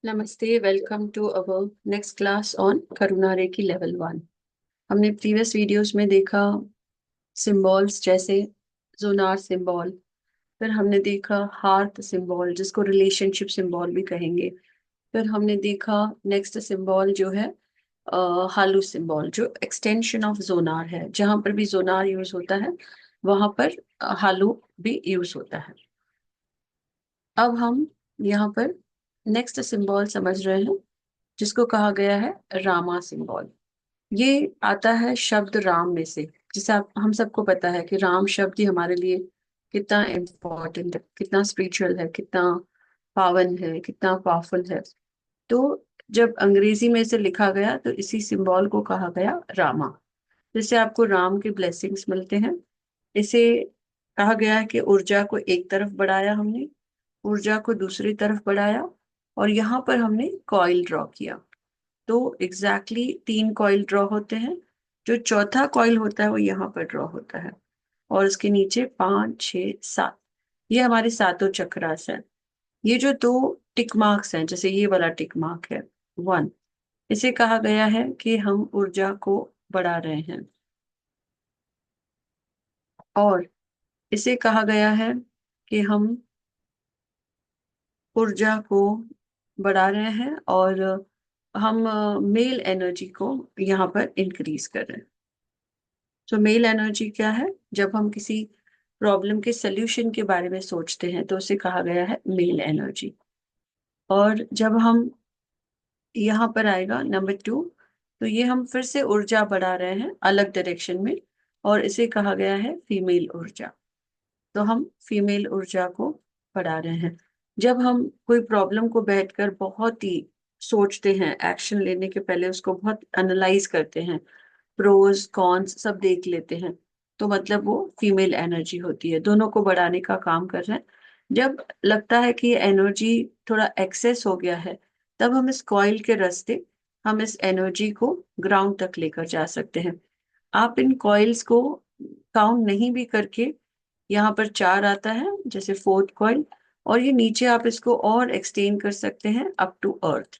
नमस्ते, welcome to our next class on Karuna reiki level 1। हमने previous videos में देखा सिंबल्स जैसे जोनार सिंबल, फिर हमने देखा हार्ट सिंबल जिसको रिलेशनशिप सिंबल भी कहेंगे। फिर हमने देखा नेक्स्ट सिंबल जो है हालू सिंबल, जो एक्सटेंशन ऑफ जोनार है। जहां पर भी जोनार यूज होता है वहां पर हालू भी यूज होता है। अब हम यहाँ पर नेक्स्ट सिंबल समझ रहे हैं जिसको कहा गया है रामा सिंबल। ये आता है शब्द राम में से। जिसे हम सबको पता है कि राम शब्द ही हमारे लिए कितना इम्पोर्टेंट है, कितना स्पिरिचुअल है, कितना पावन है, कितना पावरफुल है। तो जब अंग्रेजी में इसे लिखा गया तो इसी सिंबल को कहा गया रामा, जिससे आपको राम के ब्लेसिंग्स मिलते हैं। इसे कहा गया है कि ऊर्जा को एक तरफ बढ़ाया हमने, ऊर्जा को दूसरी तरफ बढ़ाया, और यहाँ पर हमने कॉइल ड्रॉ किया। तो तीन कॉइल ड्रॉ होते हैं। जो चौथा कॉइल होता है वो यहाँ पर ड्रॉ होता है, और इसके नीचे 5, 6, 7, ये हमारे सातों चक्रास हैं। ये जो दो टिक मार्क्स हैं, जैसे ये वाला टिक मार्क है 1, इसे कहा गया है कि हम ऊर्जा को बढ़ा रहे हैं। और इसे कहा गया है कि हम ऊर्जा को बढ़ा रहे हैं, और हम मेल एनर्जी को यहाँ पर इंक्रीज कर रहे हैं। तो मेल एनर्जी क्या है? जब हम किसी प्रॉब्लम के सल्यूशन के बारे में सोचते हैं तो उसे कहा गया है मेल एनर्जी। और जब हम यहाँ पर आएगा नंबर 2, तो ये हम फिर से ऊर्जा बढ़ा रहे हैं अलग डायरेक्शन में, और इसे कहा गया है फीमेल ऊर्जा। तो हम फीमेल ऊर्जा को बढ़ा रहे हैं। जब हम कोई प्रॉब्लम को बैठकर बहुत ही सोचते हैं, एक्शन लेने के पहले उसको बहुत एनालाइज करते हैं, प्रोज कॉन्स सब देख लेते हैं, तो मतलब वो फीमेल एनर्जी होती है। दोनों को बढ़ाने का काम कर रहे हैं। जब लगता है कि ये एनर्जी थोड़ा एक्सेस हो गया है, तब हम इस कॉइल के रास्ते हम इस एनर्जी को ग्राउंड तक लेकर जा सकते हैं। आप इन कॉइल्स को काउंट नहीं भी करके, यहाँ पर 4 आता है जैसे फोर्थ कॉइल, और ये नीचे आप इसको और एक्सटेंड कर सकते हैं अप टू अर्थ।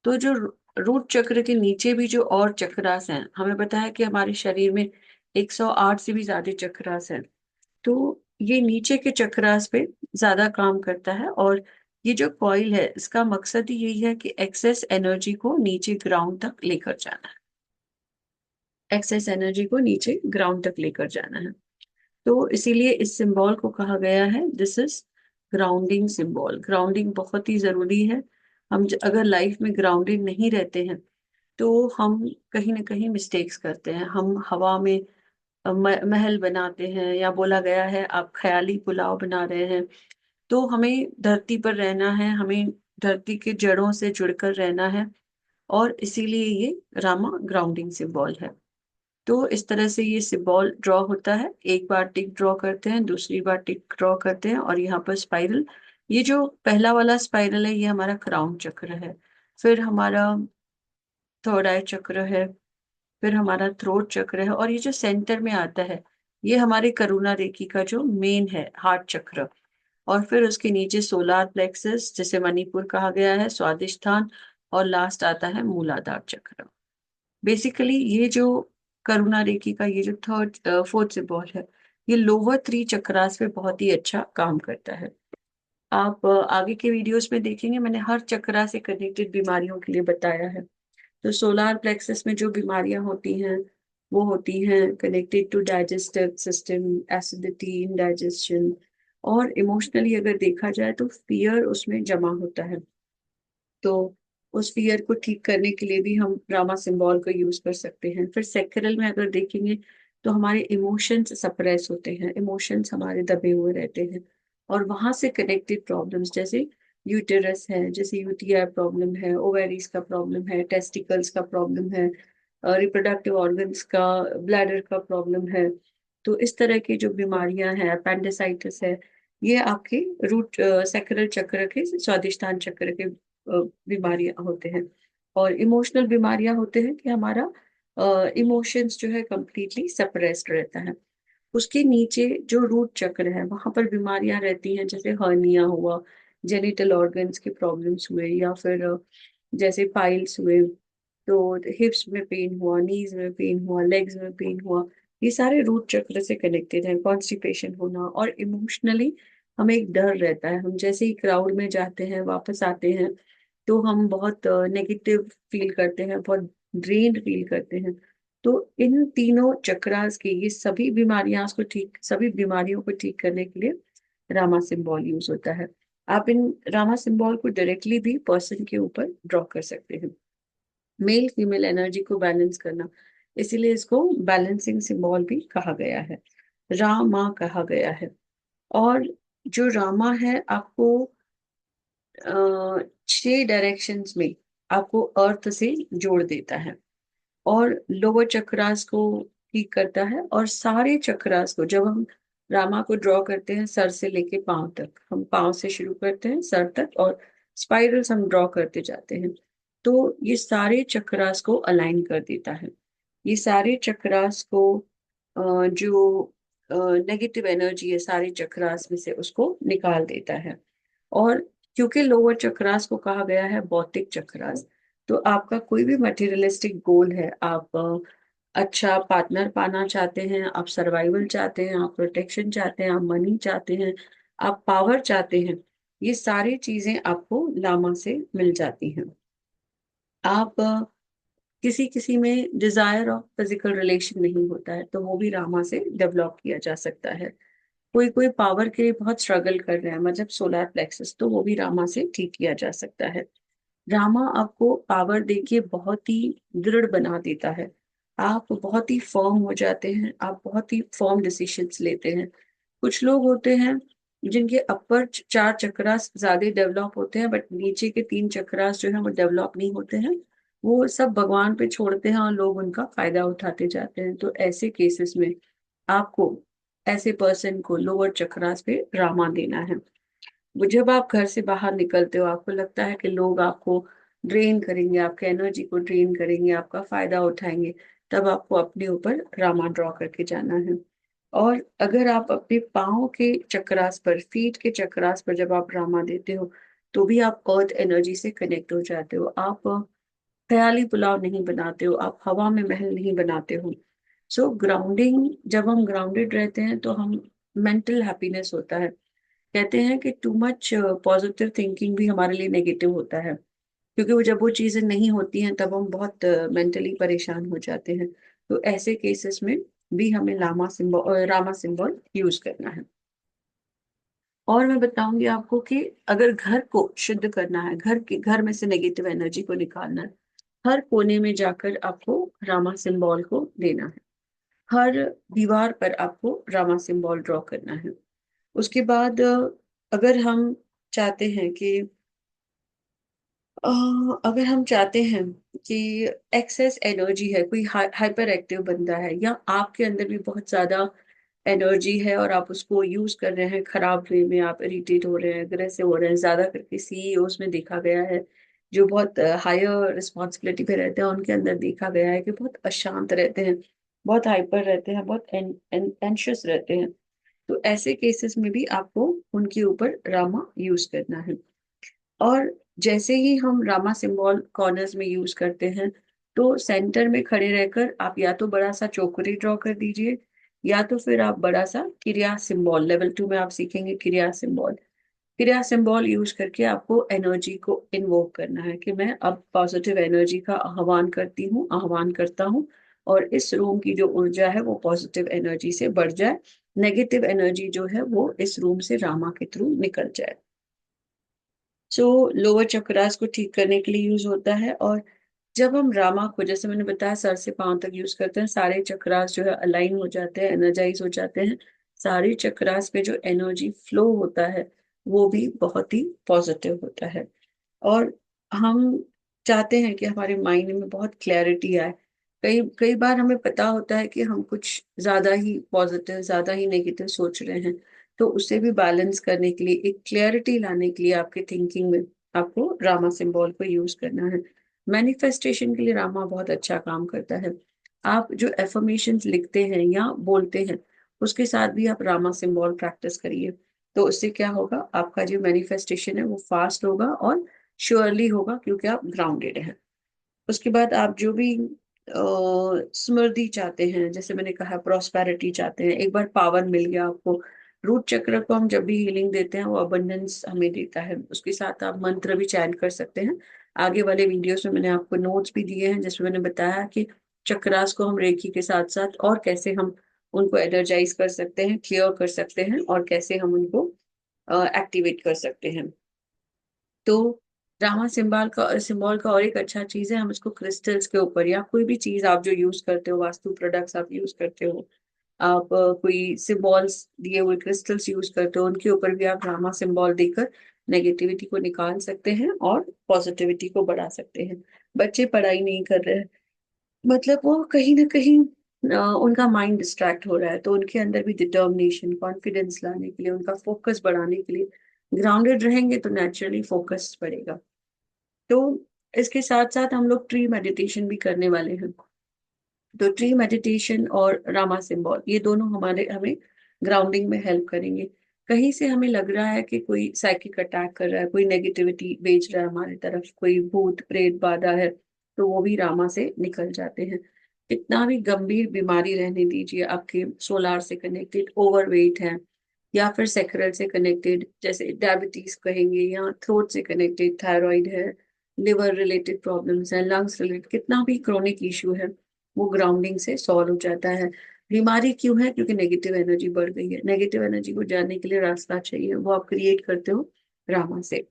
तो जो रूट चक्र के नीचे भी जो और चक्रास हैं, हमें पता है कि हमारे शरीर में 108 से भी ज्यादा चक्रास हैं। तो ये नीचे के चक्रास पे ज्यादा काम करता है, और ये जो कॉइल है इसका मकसद ही यही है कि एक्सेस एनर्जी को नीचे ग्राउंड तक लेकर जाना है। एक्सेस एनर्जी को नीचे ग्राउंड तक लेकर जाना है। तो इसीलिए इस सिंबल को कहा गया है this is grounding symbol. Grounding बहुत ही जरूरी है। अगर लाइफ में ग्राउंडेड नहीं रहते हैं तो हम कहीं ना कहीं मिस्टेक्स करते हैं। हम हवा में महल बनाते हैं, या बोला गया है आप ख्याली पुलाव बना रहे हैं। तो हमें धरती पर रहना है, हमें धरती के जड़ों से जुड़कर रहना है, और इसीलिए ये रामा ग्राउंडिंग सिंबल है। तो इस तरह से ये सिंबल ड्रॉ होता है। एक बार टिक ड्रॉ करते हैं, दूसरी बार टिक ड्रॉ करते हैं, और यहाँ पर स्पाइरल। ये जो पहला वाला स्पाइरल है ये हमारा क्राउन चक्र है। फिर हमारा थर्ड आई चक्र है, फिर हमारा थ्रोट चक्र है, और ये जो सेंटर में आता है ये हमारे करुणा रेखी का जो मेन है हार्ट चक्र। और फिर उसके नीचे सोलार प्लेक्सस जिसे मणिपुर कहा गया है, स्वादिष्ठान, और लास्ट आता है मूलाधार चक्र। बेसिकली ये जो करुणा रेखी का ये जो थर्ड फोर्थ सिंबल है, ये लोअर 3 चक्रास पे बहुत ही अच्छा काम करता है। आप आगे के वीडियोस में देखेंगे, मैंने हर चक्रा से कनेक्टेड बीमारियों के लिए बताया है। तो सोलार प्लेक्सस में जो बीमारियां होती हैं वो होती हैं connected to digestive system, acidity, indigestion. और इमोशनली अगर देखा जाए तो फियर उसमें जमा होता है। तो उस फियर को ठीक करने के लिए भी हम रामा सिंबल को यूज कर सकते हैं। फिर सेक्रल में अगर देखेंगे तो हमारे इमोशंस सप्रेस होते हैं, इमोशंस हमारे दबे हुए रहते हैं, और वहां से कनेक्टेड प्रॉब्लम्स जैसे यूटेरस है, जैसे यूटीआई प्रॉब्लम है, ओवेरीज का प्रॉब्लम है, टेस्टिकल्स का प्रॉब्लम है, रिप्रोडक्टिव ऑर्गन्स का, ब्लैडर का प्रॉब्लम है। तो इस तरह की जो बीमारियां हैं, अपेंडिसाइटिस है, ये आपके रूट सेक्रल चक्र के, स्वादिष्ठान चक्र के बीमारियां होते हैं। और इमोशनल बीमारियां होते हैं कि हमारा इमोशंस जो है कंप्लीटली सप्रेस्ड रहता है। उसके नीचे जो रूट चक्र है वहां पर बीमारियां रहती हैं, जैसे हर्निया हुआ, जेनिटल ऑर्गन्स के प्रॉब्लम्स हुए, या फिर जैसे पाइल्स हुए, तो हिप्स में पेन हुआ, नीज में पेन हुआ, लेग्स में पेन हुआ, ये सारे रूट चक्र से कनेक्टेड है। कॉन्स्टिपेशन होना, और इमोशनली हमें एक डर रहता है, हम जैसे ही क्राउड में जाते हैं वापस आते हैं तो हम बहुत नेगेटिव फील करते हैं, बहुत ड्रेन्ड फील करते हैं। तो इन तीनों चक्रास के ये सभी बीमारियों को ठीक करने के लिए रामा सिंबल यूज होता है। आप इन रामा सिंबल को डायरेक्टली भी पर्सन के ऊपर ड्रॉ कर सकते हैं। मेल फीमेल एनर्जी को बैलेंस करना, इसीलिए इसको बैलेंसिंग सिंबल भी कहा गया है, रामा कहा गया है। और जो रामा है आपको 6 डायरेक्शंस में आपको अर्थ से जोड़ देता है, और लोअर चक्रास को ठीक करता है। और सारे चक्रास को, जब हम रामा को ड्रॉ करते हैं सर से लेके पांव तक, हम पांव से शुरू करते हैं सर तक, और स्पाइरल्स हम ड्रॉ करते जाते हैं, तो ये सारे चक्रास को अलाइन कर देता है। ये सारे चक्रास को जो नेगेटिव एनर्जी है सारे चक्रास में से, उसको निकाल देता है। और क्योंकि लोअर चक्रास को कहा गया है भौतिक चक्रास, तो आपका कोई भी मटेरियलिस्टिक गोल है, आप अच्छा पार्टनर पाना चाहते हैं, आप सर्वाइवल चाहते हैं, आप प्रोटेक्शन चाहते हैं, आप मनी चाहते हैं, आप पावर चाहते हैं, ये सारी चीजें आपको लामा से मिल जाती हैं। आप किसी किसी में डिजायर ऑफ फिजिकल रिलेशन नहीं होता है, तो वो भी रामा से डेवलप किया जा सकता है। कोई कोई पावर के लिए बहुत स्ट्रगल कर रहे हैं, मतलब सोलर प्लेक्सस, तो वो भी रामा से ठीक किया जा सकता है। रामा आपको पावर देके बहुत ही दृढ़ बना देता है, आप बहुत ही फर्म हो जाते हैं, आप बहुत ही फर्म डिसीशंस लेते हैं। कुछ लोग होते हैं जिनके अपर 4 चक्रास ज्यादा डेवलप होते हैं, बट नीचे के 3 चक्रास जो है वो डेवलप नहीं होते हैं, वो सब भगवान पे छोड़ते हैं और लोग उनका फायदा उठाते जाते हैं। तो ऐसे केसेस में आपको ऐसे पर्सन को लोअर चक्रास पे रामा देना है। वो जब आप घर से बाहर निकलते हो, आपको लगता है कि लोग आपको ड्रेन करेंगे, आपके एनर्जी को ड्रेन करेंगे, आपका फायदा उठाएंगे, तब आपको अपने ऊपर रामा ड्रॉ करके जाना है। और अगर आप अपने पाँव के चक्रास पर, फीट के चक्रास पर जब आप रामा देते हो, तो भी आप अर्थ एनर्जी से कनेक्ट हो जाते हो। आप ख्याली पुलाव नहीं बनाते हो, आप हवा में महल नहीं बनाते हो। सो ग्राउंडिंग, जब हम ग्राउंडेड रहते हैं तो हम मेंटल हैप्पीनेस होता है। कहते हैं कि टू मच पॉजिटिव थिंकिंग भी हमारे लिए नेगेटिव होता है, क्योंकि वो जब वो चीजें नहीं होती हैं तब हम बहुत मेंटली परेशान हो जाते हैं। तो ऐसे केसेस में भी हमें रामा सिंबल यूज करना है। और मैं बताऊंगी आपको कि अगर घर को शुद्ध करना है, घर में से नेगेटिव एनर्जी को निकालना है, हर कोने में जाकर आपको रामा सिंबल को देना है। हर दीवार पर आपको रामा सिंबल ड्रॉ करना है। उसके बाद अगर हम चाहते हैं कि अ, अगर हम चाहते हैं कि एक्सेस एनर्जी है, कोई हाइपर एक्टिव बंदा है, या आपके अंदर भी बहुत ज्यादा एनर्जी है और आप उसको यूज कर रहे हैं खराब वे में, आप इरिटेट हो रहे हैं, अग्रेसिव हो रहे हैं, ज्यादा करके सीईओज में देखा गया है, जो बहुत हायर रिस्पॉन्सिबिलिटी पे रहते हैं, उनके अंदर देखा गया है कि बहुत अशांत रहते हैं, बहुत हाइपर रहते हैं, बहुत एंशियस रहते हैं। तो ऐसे केसेस में भी आपको उनके ऊपर रामा यूज करना है। और जैसे ही हम रामा सिंबल कॉर्नर्स में यूज करते हैं, तो सेंटर में खड़े रहकर आप या तो बड़ा सा चौकरी ड्रॉ कर दीजिए, या तो फिर आप बड़ा सा क्रिया सिंबल, लेवल 2 में आप सीखेंगे क्रिया सिंबल। क्रिया सिंबल यूज करके आपको एनर्जी को इन्वोक करना है कि मैं अब पॉजिटिव एनर्जी का आह्वान करता हूँ, और इस रूम की जो ऊर्जा है वो पॉजिटिव एनर्जी से बढ़ जाए, नेगेटिव एनर्जी जो है वो इस रूम से रामा के थ्रू निकल जाए। सो लोअर चक्रास को ठीक करने के लिए यूज होता है। और जब हम रामा को, जैसे मैंने बताया, सर से पांव तक यूज करते हैं, सारे चक्रास जो है अलाइन हो जाते हैं, एनर्जाइज हो जाते हैं, सारे चक्रास पे जो एनर्जी फ्लो होता है वो भी बहुत ही पॉजिटिव होता है। और हम चाहते हैं कि हमारे माइंड में बहुत क्लैरिटी आए। कई कई बार हमें पता होता है कि हम कुछ ज्यादा ही पॉजिटिव, ज्यादा ही नेगेटिव सोच रहे हैं, तो उसे भी बैलेंस करने के लिए, एक क्लैरिटी लाने के लिए आपके थिंकिंग में, आपको रामा सिंबल को यूज करना है। मैनिफेस्टेशन के लिए रामा बहुत अच्छा काम करता है। आप जो एफर्मेशंस लिखते हैं या बोलते हैं, उसके साथ भी आप रामा सिंबल प्रैक्टिस करिए, तो उससे क्या होगा, आपका जो मैनिफेस्टेशन है वो फास्ट होगा और श्योरली होगा, क्योंकि आप ग्राउंडेड हैं। उसके बाद आप जो भी समृद्धि चाहते हैं, जैसे मैंने कहा प्रॉस्पेरिटी चाहते हैं, एक बार पावर मिल गया आपको। रूट चक्र को हम जब भी हीलिंग देते हैं वो अबंडेंस हमें देता है। उसके साथ आप मंत्र भी चैन कर सकते हैं। आगे वाले वीडियोस में मैंने आपको नोट्स भी दिए हैं जिसमें मैंने बताया कि चक्रास को हम रेकी के साथ साथ और कैसे हम उनको एनर्जाइज कर सकते हैं, क्लियर कर सकते हैं, और कैसे हम उनको एक्टिवेट कर सकते हैं। तो रामा सिंबल का और एक अच्छा चीज है, हम इसको क्रिस्टल्स के ऊपर या कोई भी चीज आप जो यूज करते हो, वास्तु प्रोडक्ट्स आप यूज करते हो, आप कोई सिंबल्स दिए हुए क्रिस्टल्स यूज करते हो, उनके ऊपर भी आप रामा सिंबल देकर नेगेटिविटी को निकाल सकते हैं और पॉजिटिविटी को बढ़ा सकते हैं। बच्चे पढ़ाई नहीं कर रहे हैं, मतलब वो कहीं ना कहीं उनका माइंड डिस्ट्रैक्ट हो रहा है, तो उनके अंदर भी डिटर्मिनेशन, कॉन्फिडेंस लाने के लिए, उनका फोकस बढ़ाने के लिए ग्राउंडेड रहेंगे तो नेचुरली फोकस बढ़ेगा। तो इसके साथ साथ हम लोग ट्री मेडिटेशन भी करने वाले हैं। तो ट्री मेडिटेशन और रामा सिंबल ये दोनों हमारे हमें ग्राउंडिंग में हेल्प करेंगे। कहीं से हमें लग रहा है कि कोई साइकिक अटैक कर रहा है, कोई नेगेटिविटी भेज रहा है हमारी तरफ, कोई भूत प्रेत बाधा है, तो वो भी रामा से निकल जाते हैं। कितना भी गंभीर बीमारी रहने दीजिए, आपके सोलार से कनेक्टेड ओवरवेट है, या फिर सेक्रल से कनेक्टेड जैसे डायबिटीज कहेंगे, या थ्रोट से कनेक्टेड थायराइड है, लिवर रिलेटेड प्रॉब्लम्स है, लंग्स रिलेटेड कितना भी क्रोनिक इशू है, वो ग्राउंडिंग से सॉल्व हो जाता है। बीमारी क्यों है? क्योंकि नेगेटिव एनर्जी बढ़ गई है। नेगेटिव एनर्जी को जानने के लिए रास्ता चाहिए, वो आप क्रिएट करते हो रामा से।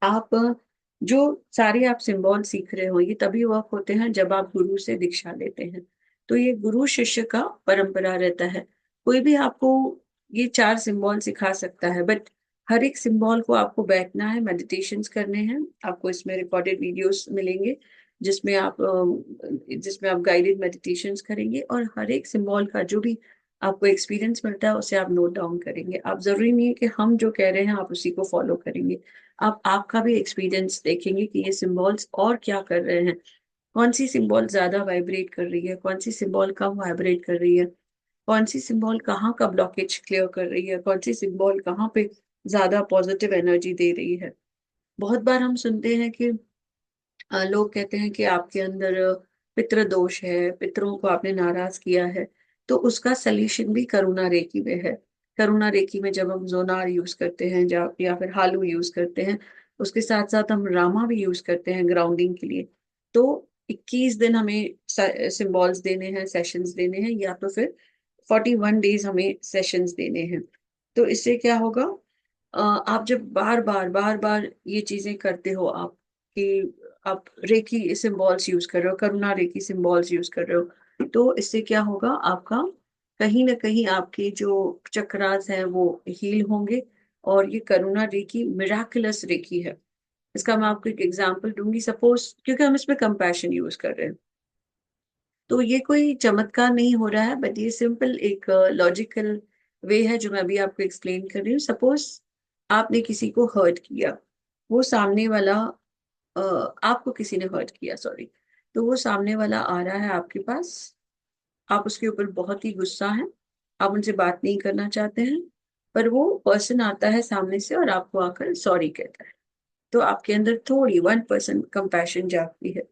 आप जो सारे आप सिंबल सीख रहे हो, ये तभी वर्क होते हैं जब आप गुरु से दीक्षा लेते हैं। तो ये गुरु शिष्य का परंपरा रहता है। कोई भी आपको ये चार सिंबल सिखा सकता है, बट हर एक सिंबल को आपको बैठना है, मेडिटेशंस करने हैं। आपको इसमें रिकॉर्डेड वीडियोस मिलेंगे जिसमें आप गाइडेड मेडिटेशंस करेंगे, और हर एक सिंबल का जो भी आपको एक्सपीरियंस मिलता है उसे आप नोट डाउन करेंगे। आप जरूरी नहीं है कि हम जो कह रहे हैं आप उसी को फॉलो करेंगे। आप आपका भी एक्सपीरियंस देखेंगे कि ये सिंबल्स और क्या कर रहे हैं, कौन सी सिंबल ज्यादा वाइब्रेट कर रही है, कौन सी सिंबल कम वाइब्रेट कर रही है, कौन सी सिंबल कहाँ का ब्लॉकेज क्लियर कर रही है, कौन सी सिंबल कहाँ पे ज्यादा पॉजिटिव एनर्जी दे रही है। बहुत बार हम सुनते हैं कि लोग कहते हैं कि आपके अंदर पितृ दोष है, पितरों को आपने नाराज किया है। तो उसका सलूशन भी करुणा रेकी में है। करुणा रेकी में जब हम जोनार यूज करते हैं या फिर हालू यूज करते हैं, उसके साथ साथ हम रामा भी यूज करते हैं ग्राउंडिंग के लिए। तो 21 दिन हमें सिंबल्स देने हैं, सेशंस देने हैं, या तो फिर 41 डेज हमें सेशंस देने हैं। तो इससे क्या होगा, आप जब बार बार ये चीजें करते हो, आप कि आप रेकी सिंबल्स यूज कर रहे हो, करुणा रेकी सिंबल्स यूज कर रहे हो, तो इससे क्या होगा, आपका कहीं ना कहीं आपके जो चक्रास हैं वो हील होंगे। और ये करुणा रेकी मिराकुलस रेकी है। इसका मैं आपको एक एग्जांपल दूंगी, सपोज, क्योंकि हम इसमें कंपैशन यूज कर रहे हैं, तो ये कोई चमत्कार नहीं हो रहा है, बट ये सिंपल एक लॉजिकल वे है जो मैं अभी आपको एक्सप्लेन कर रही हूँ। सपोज आपने किसी को हर्ट किया, वो सामने वाला आपको किसी ने हर्ट किया, सॉरी, तो वो सामने वाला आ रहा है आपके पास, आप उसके ऊपर बहुत ही गुस्सा है, आप उनसे बात नहीं करना चाहते हैं, पर वो पर्सन आता है सामने से और आपको आकर सॉरी कहता है। तो आपके अंदर थोड़ी 1% कंपैशन जागती है।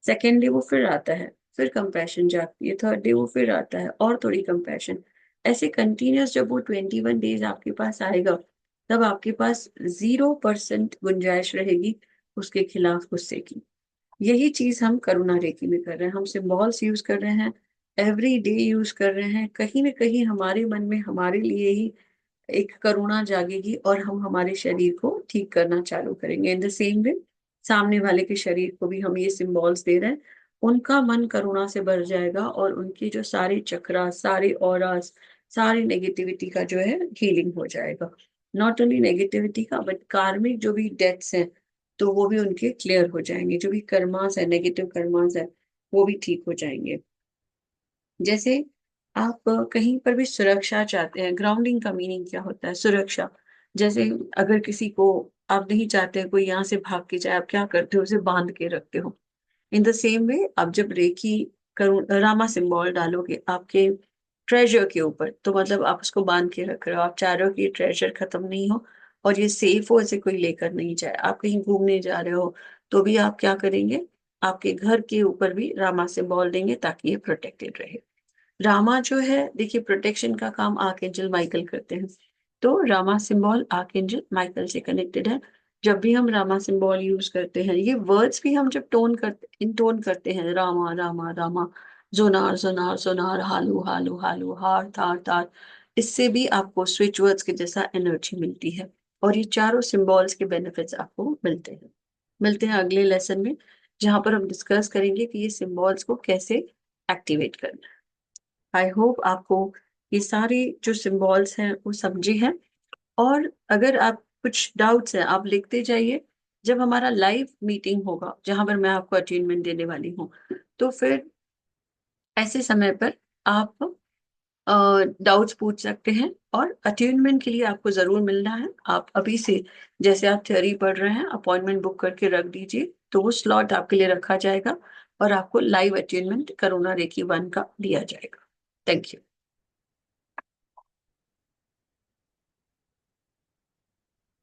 सेकेंड डे वो फिर आता है, फिर कंपैशन जागती है। थर्ड डे वो फिर आता है और थोड़ी कंपैशन। ऐसे कंटिन्यूस जब वो 21 डेज आपके पास आएगा, तब आपके पास 0% गुंजाइश रहेगी उसके खिलाफ गुस्से की। यही चीज हम करुणा रेकी में कर रहे हैं। हम सिंबल्स यूज कर रहे हैं, एवरी डे यूज कर रहे हैं। कहीं ना कहीं हमारे मन में हमारे लिए ही एक करुणा जागेगी और हम हमारे शरीर को ठीक करना चालू करेंगे। इन द सेम वे सामने वाले के शरीर को भी हम ये सिंबल्स दे रहे हैं, उनका मन करुणा से भर जाएगा और उनकी जो सारे चक्रा, सारे ऑरास, सारी नेगेटिविटी का जो है हीलिंग हो जाएगा। नॉट ओनली नेगेटिविटी का, बट कार्मिक जो भी डेथ्स हैं तो वो भी उनके क्लियर हो जाएंगे। जो भी कर्मास है, नेगेटिव कर्मास है, वो भी ठीक हो जाएंगे। जैसे आप कहीं पर भी सुरक्षा चाहते हैं, ग्राउंडिंग का मीनिंग क्या होता है? सुरक्षा। जैसे अगर किसी को आप नहीं चाहते कोई यहाँ से भाग के जाए, आप क्या करते हो? उसे बांध के रखते हो। इन द सेम वे आप जब रेकी करुण रामा सिंबल डालोगे आपके ट्रेजर के ऊपर, तो मतलब आप उसको बांध के रख रहे हो, आप चाह रहे हो कि ये ट्रेजर खत्म नहीं हो और ये सेफ हो, ऐसे कोई लेकर नहीं जाए। आप कहीं घूमने जा रहे हो तो भी आप क्या करेंगे, आपके घर के ऊपर भी रामा सिंबल देंगे ताकि ये प्रोटेक्टेड रहे। रामा जो है देखिए, प्रोटेक्शन का काम आर्कएंजल माइकल करते हैं, तो रामा सिंबल आर्कएंजल माइकल से कनेक्टेड है। जब भी हम रामा सिंबल यूज करते हैं, ये वर्ड्स भी हम जब टोन करते इंटोन करते हैं, Rama Rama Rama, Zonar Zonar Zonar, हालू हालू हालू, हार थार थार, इससे भी आपको स्विच वर्ड्स के जैसा एनर्जी मिलती है। और ये चारों सिंबल्स के बेनिफिट्स आपको मिलते हैं। मिलते हैं अगले लेसन में, जहां पर हम डिस्कस करेंगे कि ये सिंबल्स को कैसे एक्टिवेट करना है। आई होप आपको ये सारी जो सिंबल्स हैं वो समझे हैं। और अगर आप कुछ डाउट्स हैं, आप लिखते जाइए। जब हमारा लाइव मीटिंग होगा जहां पर मैं आपको अटेनमेंट देने वाली हूँ, तो फिर ऐसे समय पर आप डाउट्स पूछ सकते हैं। और अटेनमेंट के लिए आपको जरूर मिलना है। आप अभी से, जैसे आप थ्योरी पढ़ रहे हैं, अपॉइंटमेंट बुक करके रख दीजिए, तो वो स्लॉट आपके लिए रखा जाएगा और आपको लाइव अटेनमेंट करोना रेकी 1 का दिया जाएगा। Thank you.